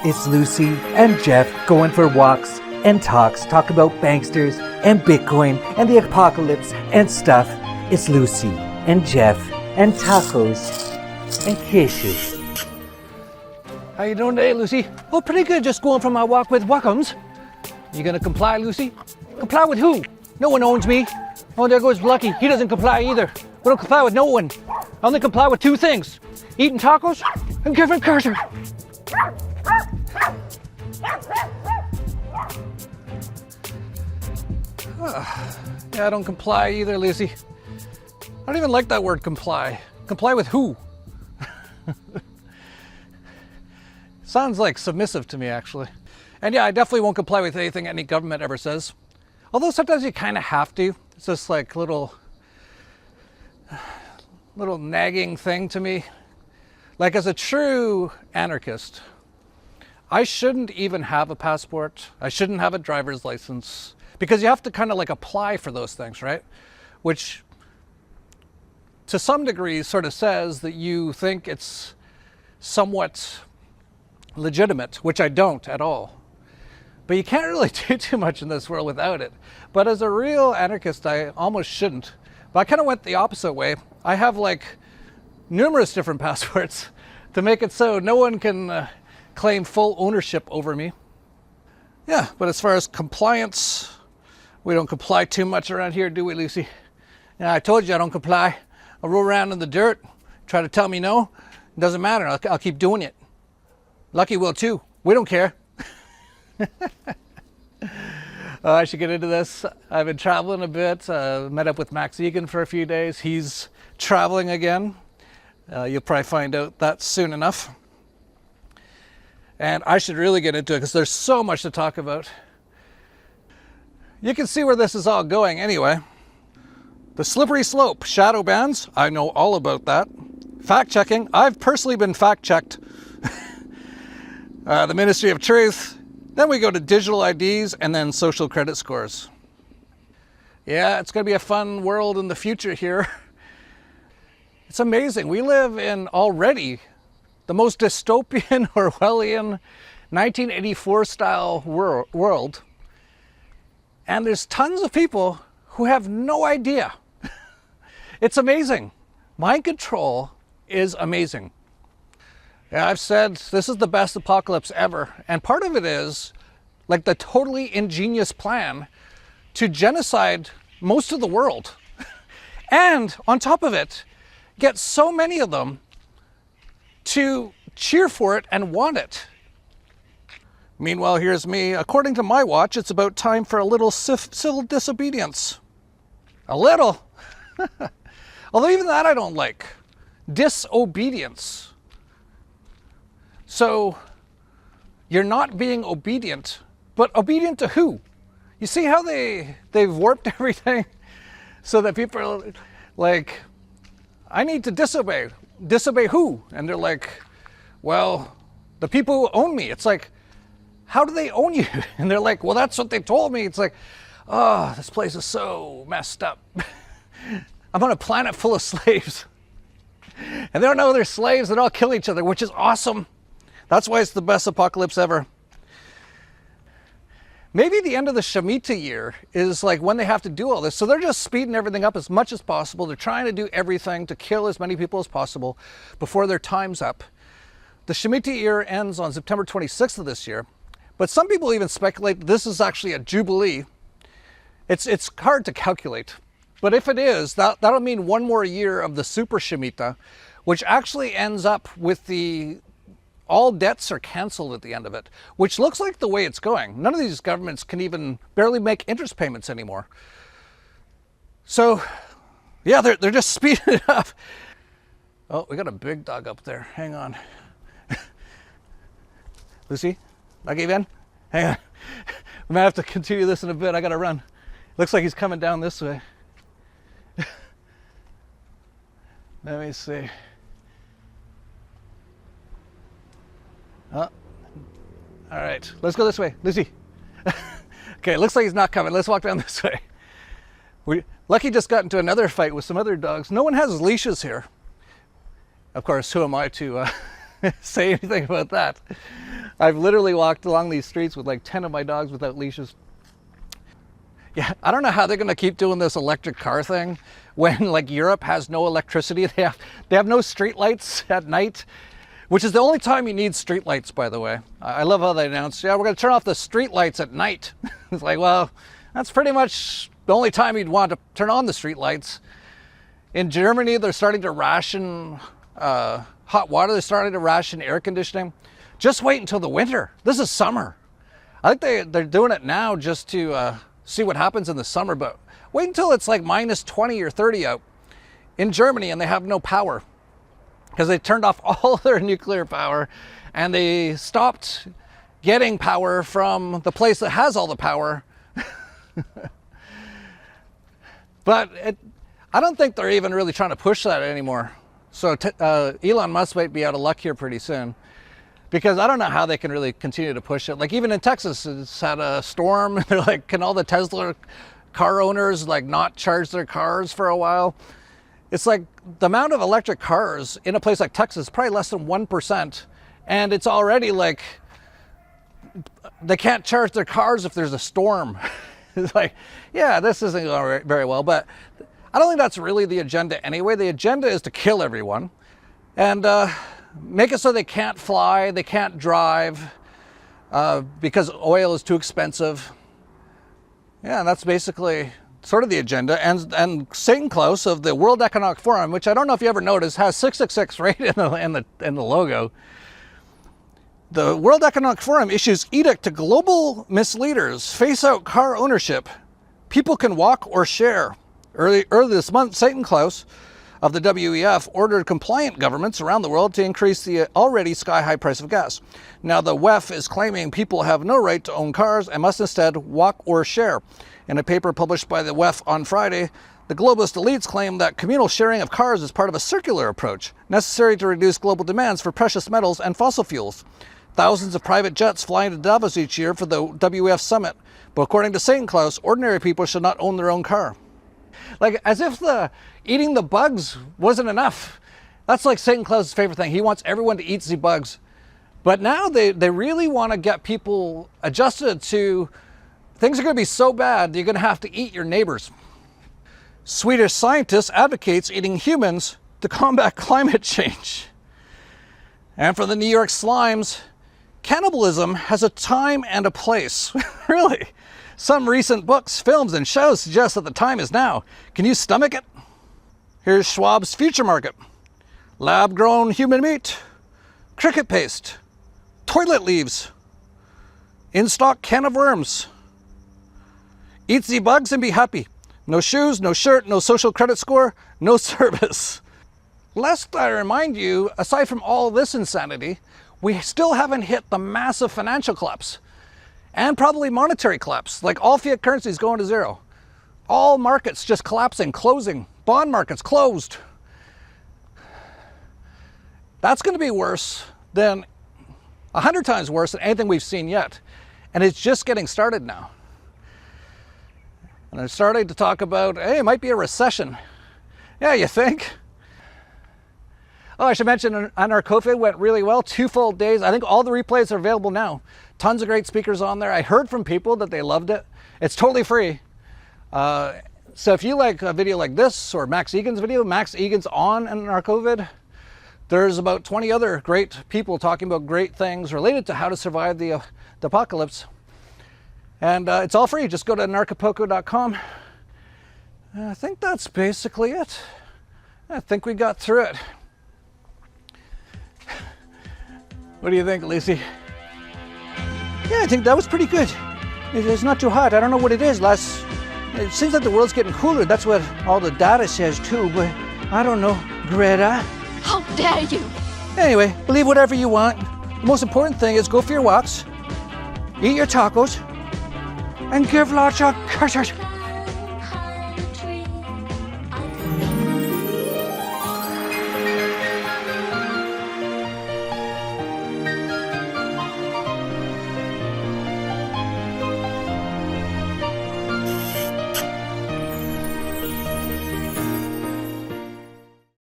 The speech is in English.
It's Lucy and Jeff going for walks and talk about banksters and Bitcoin and the apocalypse and stuff. It's Lucy and Jeff and tacos and kisses. How you doing today, Lucy? Oh, pretty good, just going for my walk with Wackums. You gonna comply, Lucy? Comply with who? No one owns me. Oh, there goes Lucky. He doesn't comply either. We don't comply with no one. I only comply with two things. Eating tacos and giving Carter. Yeah, I don't comply either, Lucy. I don't even like that word comply. Comply with who? Sounds like submissive to me, actually. And yeah, I definitely won't comply with anything any government ever says. Although sometimes you kind of have to. It's just like little nagging thing to me. Like, as a true anarchist, I shouldn't even have a passport. I shouldn't have a driver's license, because you have to kind of like apply for those things, right? Which to some degree sort of says that you think it's somewhat legitimate, which I don't at all. But you can't really do too much in this world without it. But as a real anarchist, I almost shouldn't. But I kind of went the opposite way. I have like numerous different passports to make it so no one can claim full ownership over me. Yeah, but as far as compliance, we don't comply too much around here, do we, Lucy? Yeah, I told you I don't comply. I roll around in the dirt, try to tell me no. It doesn't matter, I'll keep doing it. Lucky will too. We don't care. I should get into this. I've been traveling a bit, met up with Max Egan for a few days. He's traveling again. You'll probably find out that soon enough. And I should really get into it because there's so much to talk about. You can see where this is all going anyway. The slippery slope, shadow bans, I know all about that. Fact checking, I've personally been fact checked. The Ministry of Truth. Then we go to digital IDs and then social credit scores. Yeah, it's going to be a fun world in the future here. It's amazing. We live in already the most dystopian, Orwellian, 1984 style world. And there's tons of people who have no idea. It's amazing. Mind control is amazing. Yeah, I've said this is the best apocalypse ever. And part of it is like the totally ingenious plan to genocide most of the world. And on top of it, get so many of them to cheer for it and want it. Meanwhile, here's me. According to my watch, it's about time for a little civil disobedience. A little. Although even that I don't like. Disobedience. So you're not being obedient, but obedient to who? You see how they've warped everything so that people are like, I need to disobey. Disobey who? And they're like, well, the people who own me. It's like, how do they own you? And they're like, well, that's what they told me. It's like, oh, this place is so messed up. I'm on a planet full of slaves. And they don't know they're slaves. They all kill each other, which is awesome. That's why it's the best apocalypse ever. Maybe the end of the Shemitah year is like when they have to do all this. So they're just speeding everything up as much as possible. They're trying to do everything to kill as many people as possible before their time's up. The Shemitah year ends on September 26th of this year. But some people even speculate this is actually a Jubilee. It's hard to calculate. But if it is, that'll mean one more year of the Super Shemitah, which actually ends up with all debts are canceled at the end of it, which looks like the way it's going. None of these governments can even barely make interest payments anymore. So, yeah, they're just speeding it up. Oh, we got a big dog up there. Hang on. Lucy, I gave in? Hang on. We might have to continue this in a bit. I gotta run. Looks like he's coming down this way. Let me see. Oh, all right, let's go this way, Lucy. Okay, looks like he's not coming. Let's walk down this way. Lucky just got into another fight with some other dogs. No one has leashes here. Of course, who am I to say anything about that? I've literally walked along these streets with like 10 of my dogs without leashes. Yeah, I don't know how they're going to keep doing this electric car thing when like Europe has no electricity. They have no street lights at night, which is the only time you need street lights, by the way. I love how they announced, yeah, we're going to turn off the street lights at night. It's like, well, that's pretty much the only time you'd want to turn on the street lights. In Germany, they're starting to ration hot water. They're starting to ration air conditioning. Just wait until the winter. This is summer. I think they're doing it now just to see what happens in the summer, but wait until it's like minus 20 or 30 out in Germany and they have no power because they turned off all their nuclear power and they stopped getting power from the place that has all the power. But I don't think they're even really trying to push that anymore. So Elon Musk might be out of luck here pretty soon, because I don't know how they can really continue to push it. Like even in Texas, it's had a storm. They're like, can all the Tesla car owners like not charge their cars for a while? It's like the amount of electric cars in a place like Texas is probably less than 1%. And it's already like, they can't charge their cars if there's a storm. It's like, yeah, this isn't going very well, but I don't think that's really the agenda anyway. The agenda is to kill everyone and make it so they can't fly, they can't drive because oil is too expensive. Yeah, and that's basically sort of the agenda. And Satan Claus of the World Economic Forum, which I don't know if you ever noticed, has 666 right in the logo. The World Economic Forum issues edict to global misleaders, face out car ownership. People can walk or share. Early this month, Satan Claus of the WEF ordered compliant governments around the world to increase the already sky-high price of gas. Now the WEF is claiming people have no right to own cars and must instead walk or share. In a paper published by the WEF on Friday, the globalist elites claim that communal sharing of cars is part of a circular approach necessary to reduce global demands for precious metals and fossil fuels. Thousands of private jets fly into Davos each year for the WEF summit, but according to Satan Claus, ordinary people should not own their own car. Like, as if eating the bugs wasn't enough. That's like Satan Claus' favorite thing. He wants everyone to eat the bugs. But now they really want to get people adjusted to things are going to be so bad, you're going to have to eat your neighbors. Swedish scientist advocates eating humans to combat climate change. And for the New York slimes, cannibalism has a time and a place. Really? Some recent books, films, and shows suggest that the time is now. Can you stomach it? Here's Schwab's future market. Lab-grown human meat, cricket paste, toilet leaves, in-stock can of worms. Eat the bugs and be happy. No shoes, no shirt, no social credit score, no service. Lest I remind you, aside from all this insanity, we still haven't hit the massive financial collapse. And probably monetary collapse, like all fiat currencies going to zero. All markets just collapsing, closing. Bond markets closed. That's going to be worse than 100 times worse than anything we've seen yet. And it's just getting started now. And they're starting to talk about, hey, it might be a recession. Yeah, you think? Oh, I should mention, on our COVID went really well, 2 full days. I think all the replays are available now. Tons of great speakers on there. I heard from people that they loved it. It's totally free. So if you like a video like this or Max Egan's video, Max Egan's on in our COVID, there's about 20 other great people talking about great things related to how to survive the apocalypse. And it's all free. Just go to narcapoco.com. I think that's basically it. I think we got through it. What do you think, Lacey? Yeah, I think that was pretty good. It's not too hot. I don't know what it is. It seems like the world's getting cooler. That's what all the data says too, but I don't know. Greta? How dare you! Anyway, believe whatever you want. The most important thing is go for your walks, eat your tacos, and give lots of kisses.